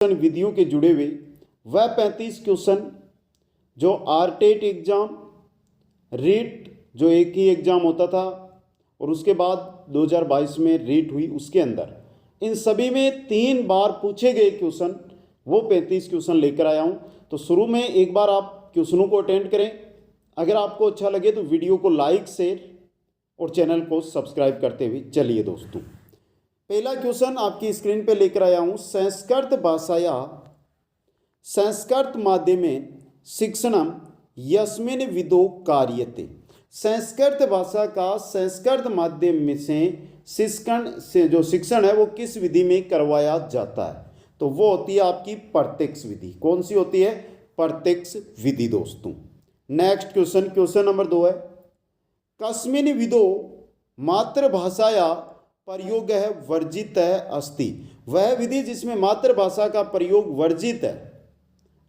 विधियों के जुड़े हुए वह 35 क्वेश्चन जो आरटेट एग्जाम, रीट जो एक ही एग्जाम होता था और उसके बाद 2022 में रीट हुई, उसके अंदर इन सभी में 3 बार पूछे गए क्वेश्चन, वो 35 क्वेश्चन लेकर आया हूँ। तो शुरू में एक बार आप क्वेश्चनों को अटेंड करें। अगर आपको अच्छा लगे तो वीडियो को लाइक, शेयर और चैनल को सब्सक्राइब करते हुए चलिए दोस्तों। पहला क्वेश्चन आपकी स्क्रीन पे लेकर आया हूँ। संस्कृत भाषाया संस्कृत माध्यमे शिक्षणम यस्मिन् विधौ कार्यते। संस्कृत भाषा का संस्कृत माध्यम में से जो शिक्षण है वो किस विधि में करवाया जाता है? तो वो होती है आपकी प्रत्यक्ष विधि। कौन सी होती है? प्रत्यक्ष विधि दोस्तों। नेक्स्ट क्वेश्चन, क्वेश्चन नंबर 2 है, कस्मिन् विधौ मातृभाषाया प्रयोग है वर्जित है अस्ति। वह विधि जिसमें मातृभाषा का प्रयोग वर्जित है,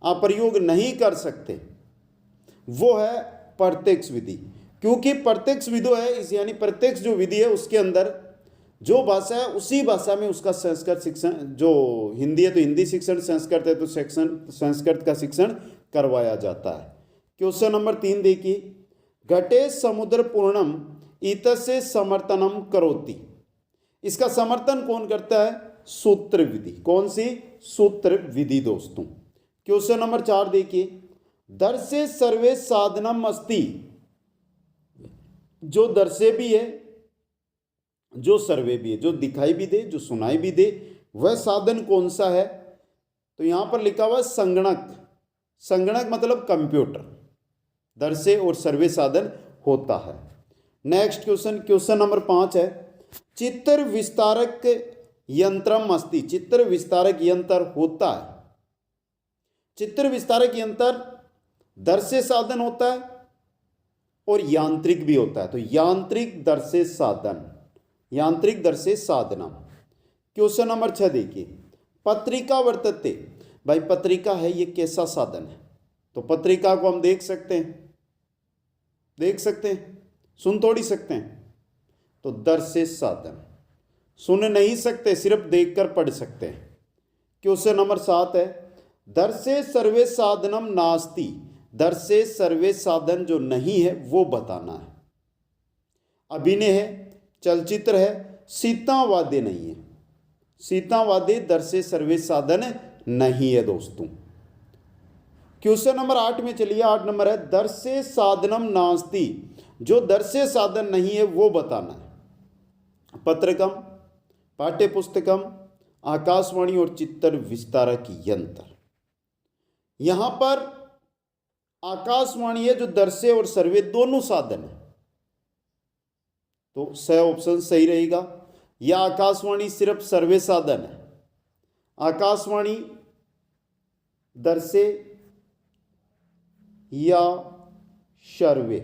आप प्रयोग नहीं कर सकते, वो है प्रत्यक्ष विधि। क्योंकि प्रत्यक्ष विधि है इस यानी प्रत्यक्ष जो विधि है उसके अंदर जो भाषा है उसी भाषा में उसका संस्कृत शिक्षण, जो हिंदी है तो हिंदी शिक्षण, संस्कृत है तो संस्कृत का शिक्षण करवाया जाता है। क्वेश्चन नंबर 3 देखिए, घटे समुद्र पूर्णम इतसे समर्थनम करोति। इसका समर्थन कौन करता है? सूत्र विधि। कौन सी? सूत्र विधि दोस्तों। क्वेश्चन नंबर 4 देखिए, दर्शे सर्वे साधनम अस्ति। जो दर्शे भी है, जो सर्वे भी है, जो दिखाई भी दे, जो सुनाई भी दे, वह साधन कौन सा है? तो यहां पर लिखा हुआ संगणक। संगणक मतलब कंप्यूटर। दर्शे और सर्वे साधन होता है। नेक्स्ट क्वेश्चन, क्वेश्चन नंबर 5 है, चित्र विस्तारक यंत्रम अस्ति। चित्र विस्तारक यंत्र होता है। चित्र विस्तारक यंत्र दर्शे साधन होता है और यांत्रिक भी होता है। तो यांत्रिक दर्शे साधन, यांत्रिक दर्शे साधना। क्वेश्चन नंबर 6 देखिए, पत्रिका वर्तते। भाई पत्रिका है, ये कैसा साधन है? तो पत्रिका को हम देख सकते हैं, देख सकते हैं, सुन थोड़ी सकते हैं। तो दर्शे साधन, सुन नहीं सकते, सिर्फ देखकर पढ़ सकते हैं। क्वेश्चन नंबर 7 है, दर्शे सर्वे साधनम नास्ति। दर्शे सर्वे साधन जो नहीं है वो बताना है। अभिनय है, चलचित्र है, सीतावाद्य नहीं है। सीतावाद्य दर्शे सर्वे साधन नहीं है दोस्तों। क्वेश्चन नंबर 8 में चलिए, 8 नंबर है, दर्शे साधनम नास्ति। जो दर्शे साधन नहीं है वो बताना है। पत्रकम, पाठ्य पुस्तकम, आकाशवाणी और चित्र विस्तारक यंत्र। यहां पर आकाशवाणी है जो दर्शे और सर्वे दोनों साधन है, तो स ऑप्शन सही रहेगा। या आकाशवाणी सिर्फ सर्वे साधन है, आकाशवाणी दर्शे या सर्वे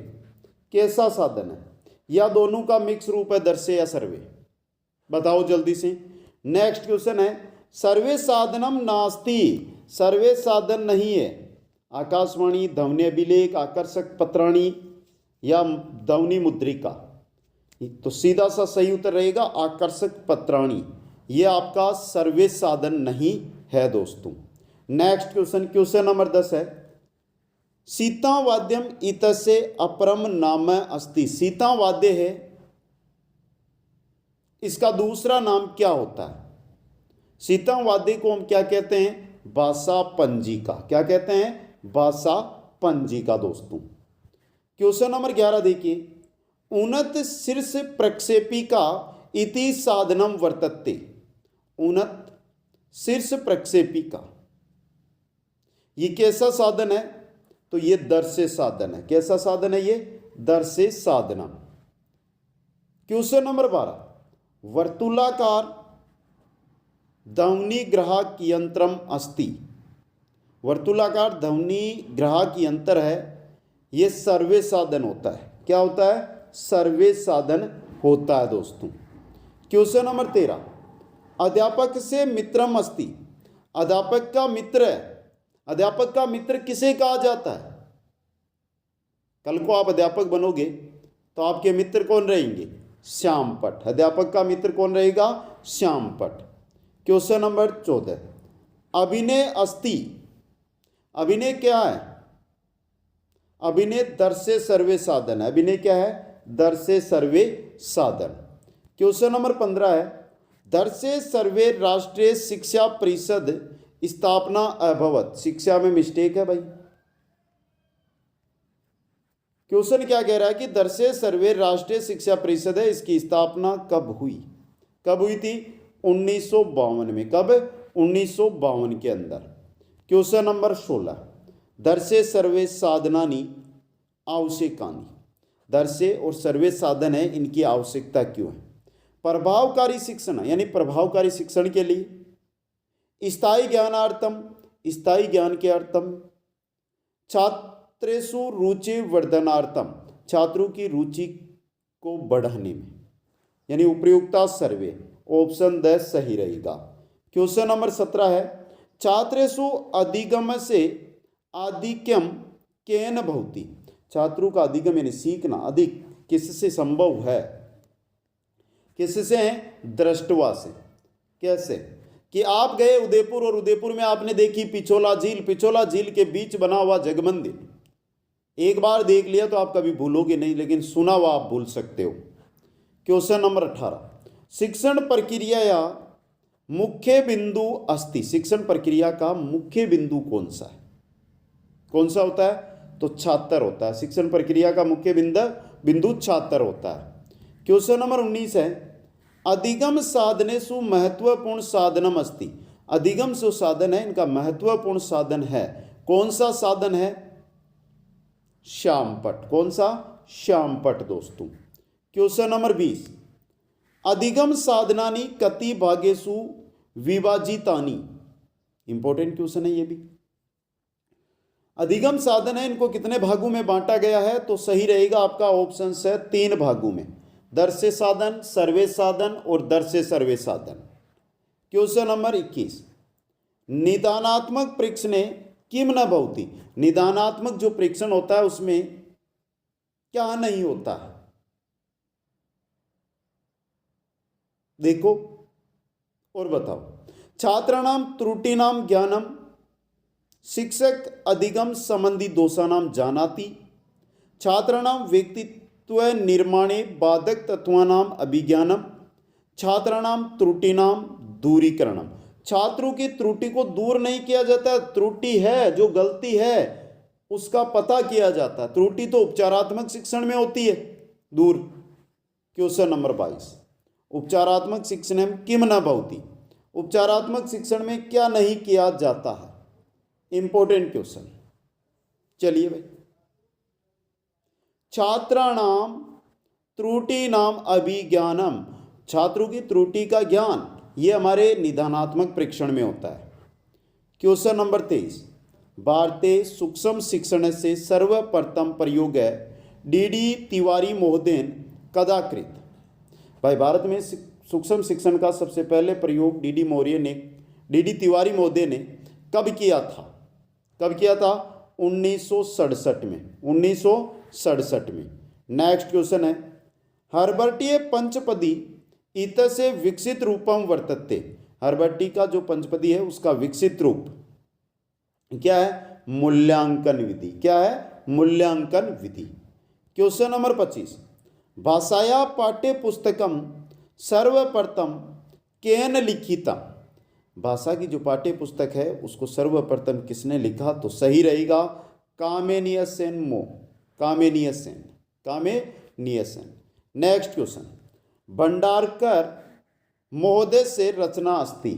कैसा साधन है? या दोनों का मिक्स रूप है, दर्शे या सर्वे? बताओ जल्दी से। नेक्स्ट क्वेश्चन है, सर्वे साधनम नास्ति। सर्वे साधन नहीं है। आकाशवाणी, ध्वनि अभिलेख, आकर्षक पत्राणी या ध्वनि मुद्रिका। तो सीधा सा सही उत्तर रहेगा आकर्षक पत्राणी। ये आपका सर्वे साधन नहीं है दोस्तों। नेक्स्ट क्वेश्चन, क्वेश्चन नंबर 10 है, सीतावाद्यम इतसे अपरम नाम अस्ति। सीतावाद्य है, इसका दूसरा नाम क्या होता है? सीतावाद्य को हम क्या कहते हैं? भाषा पंजिका। क्या कहते हैं? भाषा पंजिका दोस्तों। क्वेश्चन नंबर 11 देखिए, उन्नत शीर्ष प्रक्षेपिका इति साधनम वर्तते। उन्नत शीर्ष प्रक्षेपिका ये कैसा साधन है? तो ये दर्शे साधन है। कैसा साधन है ये? दर्शे साधना। क्वेश्चन नंबर 12, वर्तुलाकार ध्वनि ग्राहक यंत्रम अस्ति। वर्तुलाकार ध्वनि ग्राहक यंत्र है, ये सर्वे साधन होता है। क्या होता है? सर्वे साधन होता है दोस्तों। क्वेश्चन नंबर 13, अध्यापक से मित्रम अस्ति। अध्यापक का मित्र है। अध्यापक का मित्र किसे कहा जाता है? कल को आप अध्यापक बनोगे तो आपके मित्र कौन रहेंगे? श्यामपट। अध्यापक का मित्र कौन रहेगा? श्यामपट। क्वेश्चन नंबर 14, अभिनय अस्ति, अभिनय क्या है? अभिनय दर्शे सर्वे साधन है। अभिनय क्या है? दर्शे सर्वे साधन। क्वेश्चन नंबर 15 है, दर्शे सर्वे राष्ट्रीय शिक्षा परिषद स्थापना अभवत। शिक्षा में मिस्टेक है भाई। क्वेश्चन क्या कह रहा है कि दर्शे सर्वे राष्ट्रीय शिक्षा परिषद है, इसकी स्थापना कब हुई? कब हुई थी? 1952 में। कब? 1952 के अंदर। क्वेश्चन नंबर 16, दर्शे सर्वे साधनानि आवश्यकानि। दर्शे और सर्वे साधन है, इनकी आवश्यकता क्यों है? प्रभावकारी शिक्षण, यानी प्रभावकारी शिक्षण के लिए। स्थायी ज्ञानार्थम, स्थायी ज्ञान के अर्थम। छात्रेषु रुचि वर्धनार्थम, छात्रों की रुचि को बढ़ाने में, यानी उपयुक्ता सर्वे। ऑप्शन द सही रहेगा। क्वेश्चन नंबर 17 है, छात्रेषु अधिगम से आधिक्यम केन भवति। छात्रों का अधिगम यानी सीखना अधिक किससे संभव है? किससे है? दृष्टवा से। कैसे? कि आप गए उदयपुर और उदयपुर में आपने देखी पिछोला झील, पिछोला झील के बीच बना हुआ जगमंदिर। एक बार देख लिया तो आप कभी भूलोगे नहीं, लेकिन सुना हुआ आप भूल सकते हो। क्वेश्चन नंबर 18, शिक्षण प्रक्रिया या मुख्य बिंदु अस्ति। शिक्षण प्रक्रिया का मुख्य बिंदु कौन सा है? कौन सा होता है? तो छात्र होता है। शिक्षण प्रक्रिया का मुख्य बिंदु छात्र होता है। क्वेश्चन नंबर 19 है, अधिगम साधनेषु महत्वपूर्ण साधनम अस्ति। अधिगम जो साधन है, इनका महत्वपूर्ण साधन है। कौन सा साधन है? श्यामपट। कौन सा? श्यामपट दोस्तों। क्वेश्चन नंबर 20, अधिगम साधनानि कति भागेषु विभाजितानि। इंपॉर्टेंट क्वेश्चन है ये भी। अधिगम साधन है, इनको कितने भागों में बांटा गया है? तो सही रहेगा आपका ऑप्शन है 3 भागों में। दर्शे साधन, सर्वे साधन और दर्शे सर्वे साधन। क्वेश्चन नंबर 21, निदानात्मक परीक्षणे किम न भवति। निदानात्मक जो परीक्षण होता है उसमें क्या नहीं होता है? देखो और बताओ। छात्राणाम त्रुटिनाम ज्ञानम, शिक्षक अधिगम संबंधी दोषानाम जानाति, छात्राणाम व्यक्तित्व निर्माणे बाधक तत्वानाम अभिज्ञानम, छात्राणाम त्रुटिनाम दूरीकरणम। छात्रों की त्रुटि को दूर नहीं किया जाता, त्रुटि है जो गलती है उसका पता किया जाता। त्रुटि तो उपचारात्मक शिक्षण में होती है दूर। क्वेश्चन नंबर 22, उपचारात्मक शिक्षण में किम न भवति। उपचारात्मक शिक्षण में क्या नहीं किया जाता है? Important question. चलिए भाई, छात्राणाम त्रुटिनाम अभिज्ञानम, छात्रों की त्रुटि का ज्ञान, ये हमारे निदानात्मक परीक्षण में होता है। क्वेश्चन नंबर 23, भारतीय सूक्ष्म शिक्षण से सर्वप्रथम प्रयोग है डी तिवारी महोदयन कदा कृत। भाई भारत में सूक्ष्म शिक्षण का सबसे पहले प्रयोग डी तिवारी महोदय ने कब किया था? कब किया था? 1967 में। 1967 में। नेक्स्ट क्वेश्चन है, हर्बर्टीय पंचपदी इतसे विकसित रूपम वर्तते। हर्बर्टी का जो पंचपदी है उसका विकसित रूप क्या है? मूल्यांकन विधि। क्या है? मूल्यांकन विधि। क्वेश्चन नंबर 25, भाषाया पाठ्य पुस्तकम सर्वप्रथम केन लिखिता। भाषा की जो पाठ्य पुस्तक है उसको सर्वप्रथम किसने लिखा? तो सही रहेगा कामेनियसेन मो। कामेनियसेन। नेक्स्ट क्वेश्चन, भंडारकर महोदय से रचना अस्ति।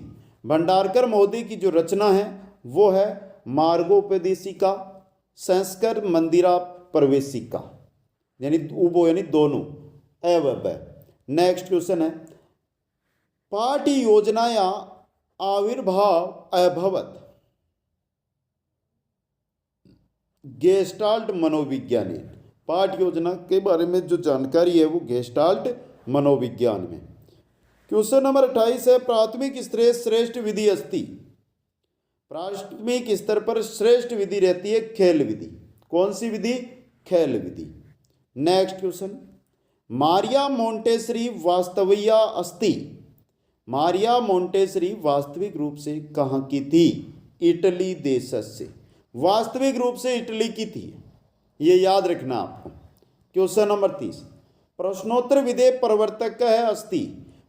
भंडारकर महोदय की जो रचना है वो है मार्गोपदेशिका, संस्कर मंदिरा प्रवेशिका, यानी उभो यानी दोनों। नेक्स्ट क्वेश्चन है, पाठ्य योजनाया आविर्भाव अभवत गेस्टाल्ट मनोविज्ञानी। पाठ्य योजना के बारे में जो जानकारी है वो गेस्टाल्ट मनोविज्ञान में। क्वेश्चन नंबर 28 है, प्राथमिक स्तर श्रेष्ठ विधि अस्ति। प्राथमिक स्तर पर श्रेष्ठ विधि रहती है खेल विधि। कौन सी विधि? खेल विधि। नेक्स्ट क्वेश्चन, मारिया मोंटेसरी वास्तविया अस्ति। मारिया मोंटेसरी वास्तविक रूप से कहाँ की थी? इटली देशस्य, वास्तविक रूप से इटली की थी, ये याद रखना आपको। क्वेश्चन नंबर 30, प्रश्नोत्तर विधि प्रवर्तक है अस्ति,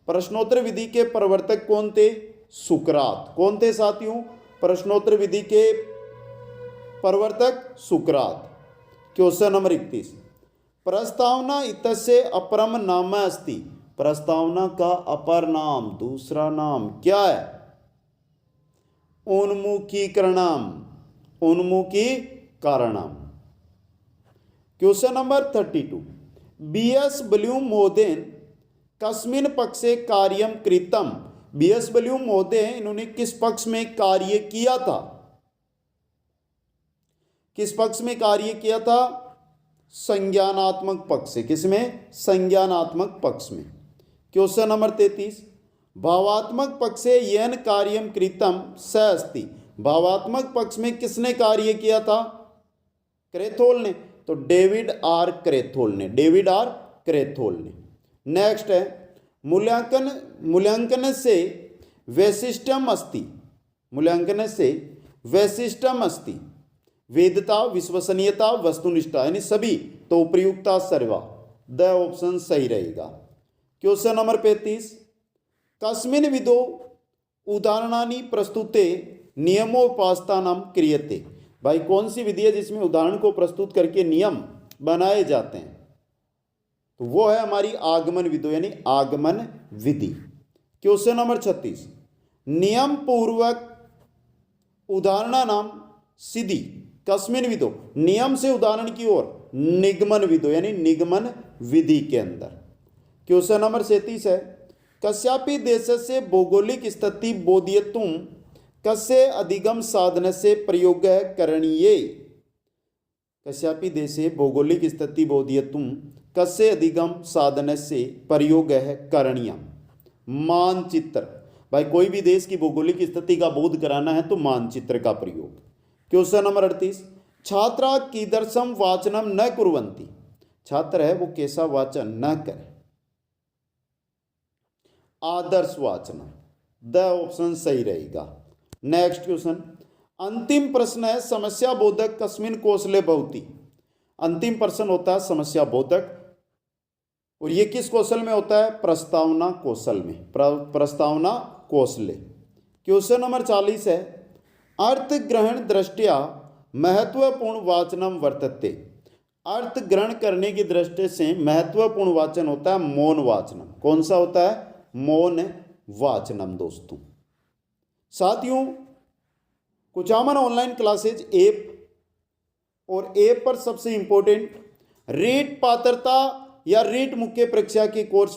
प्रश्नोत्तर विधि के प्रवर्तक कौन थे? सुकरात। कौन थे साथियों? प्रश्नोत्तर विधि के प्रवर्तक सुकरात। क्वेश्चन नंबर 31, प्रस्तावना इतस्य अपरम नाम अस्ति, प्रस्तावना का अपर नाम, दूसरा नाम क्या है? उन्मुखीकरणम, उन्मुखीकरणम। क्वेश्चन नंबर 32, बीएस ब्लूम महोदय कस्मिन् पक्षे कार्यम कृतम, बीएस ब्लूम महोदय इन्होंने किस पक्ष में कार्य किया था? किस पक्ष में कार्य किया था? संज्ञानात्मक पक्ष से। किसमें? संज्ञानात्मक पक्ष में। क्वेश्चन नंबर 33, भावात्मक पक्ष से येन कार्यम कृतम स अस्ति, भावात्मक पक्ष में किसने कार्य किया था? क्रेथोल ने। तो डेविड आर क्रेथोल ने, डेविड आर क्रेथोल ने। नेक्स्ट है मूल्यांकन से वैशिष्ट्यम अस्ति, मूल्यांकन से वैशिष्ट्यम अस्ति, वेदता, विश्वसनीयता, वस्तुनिष्ठा, यानी सभी, तो उपयुक्ता सर्वा, द ऑप्शन सही रहेगा। क्वेश्चन नंबर 35, कस्मिन् विधौ उदाहरणानि प्रस्तुते नियमोपास्तानां क्रियते, भाई कौन सी विधि है जिसमें उदाहरण को प्रस्तुत करके नियम बनाए जाते हैं? तो वो है हमारी आगमन विधि, यानी आगमन विधि। क्वेश्चन नंबर 36, नियम पूर्वक उदाहरणानां सिद्धि कस्मिन् विधौ, नियम से उदाहरण की ओर निगमन विधि, यानी निगमन विधि के अंदर। क्वेश्चन नंबर 37 है, कस्यापि देशस्य भौगोलिक स्थिति बोधयितुं कस्य अधिगम साधन से प्रयोग करणीय, कस्यापि देशे भौगोलिक स्थिति बोधयितुं कस्य अधिगम साधन से प्रयोग करणीय। मानचित्र, भाई कोई भी देश की भौगोलिक स्थिति का बोध कराना है तो मानचित्र का प्रयोग। क्वेश्चन नंबर 38, छात्रा कीदर्शम वाचनम न कुर्वन्ति, छात्र है वो कैसा वाचन न करे? आदर्श वाचन, द ऑप्शन सही रहेगा। नेक्स्ट क्वेश्चन, अंतिम प्रश्न है समस्या बोधक कस्मिन कौशले भवति, अंतिम प्रश्न होता है समस्या बोधक, और ये किस कौशल में होता है? प्रस्तावना कौशल में, प्रस्तावना कौशले। क्वेश्चन नंबर 40 है, अर्थ ग्रहण दृष्टिया महत्वपूर्ण वाचनम वर्तते, अर्थ ग्रहण करने की दृष्टि से महत्वपूर्ण वाचन होता है मौन वाचनम। कौन सा होता है? मौन वाचनम। दोस्तों साथियों, कुचामन ऑनलाइन क्लासेज ऐप, और ऐप पर सबसे इंपॉर्टेंट रीट पात्रता या रीट मुख्य परीक्षा के कोर्स